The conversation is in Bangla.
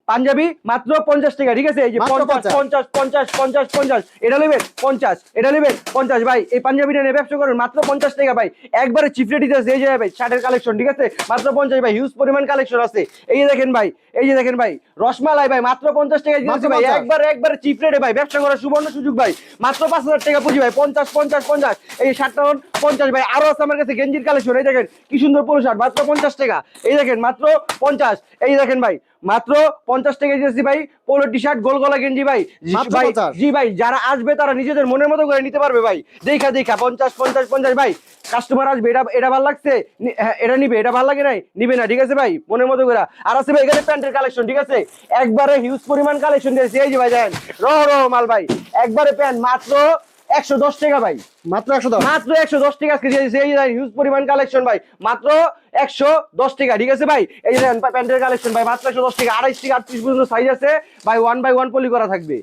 পাঞ্জাবি মাত্র 50 টাকা, ঠিক আছে? এই যে 50 50 50 50 50 এটা নেবেন 50, এটা নেবেন 50 ভাই। এই পাঞ্জাবিটা নিয়ে ব্যবসা করেন মাত্র 50 টাকা ভাই, একবারে চিপ রেট দিতেছে। এই যে ভাই শার্টের কালেকশন, ঠিক আছে? মাত্র 50 ভাই, হিউজ পরিমাণ কালেকশন আছে। এই যে দেখেন ভাই, এই যে দেখেন ভাই, রসমালাই ভাই মাত্র 50 টাকা দিতেছি ভাই, একবারে চিপ রেটে ভাই, ব্যবসা করার সুবর্ণ সুযোগ ভাই। মাত্র 5000 টাকা পুঁজি ভাই, 50 50 50। এই শার্টটা 50 ভাই। আরো আছে আমার কাছে গেঞ্জির কালেকশন, এই দেখেন কি সুন্দর পোলো শার্ট, মাত্র 50 টাকা। এই দেখেন মাত্র 50। এই দেখেন ভাই মাত্র 50 টাকা দিয়েছি ভাই, পোলো টি শার্ট গোল গলা গেঞ্জি ভাই। ভাই জি ভাই, যারা আসবে তারা নিজেদের মনের মতো করে নিতে পারবে ভাই। দেখা 50 50 50 ভাই। কাস্টমার আসবে, এটা ভালো লাগছে, হ্যাঁ এটা নিবে, এটা ভালো লাগে নাই নিবে না, ঠিক আছে ভাই, মনের মতো করে। আর আছে ভাই এখানে প্যান্টের কালেকশন, ঠিক আছে? একবারে হিউজ পরিমাণ কালেকশন দিয়েছি। এই যে ভাই দেখেন রহ মাল ভাই, একবারে প্যান্ট মাত্র 110 টাকা ভাই, মাত্র 110, মাত্র 110 টাকা আজকে দিয়েছি। এই যে হিউজ পরিমাণ কালেকশন ভাই, মাত্র 110 টাকা, ঠিক আছে ভাই? এই যে প্যান্টের কালেকশন ভাই মাত্র 110 টাকা, 28 থেকে 38 পর্যন্ত সাইজ আছে ভাই, 1 বাই 1 পলি করা থাকবে।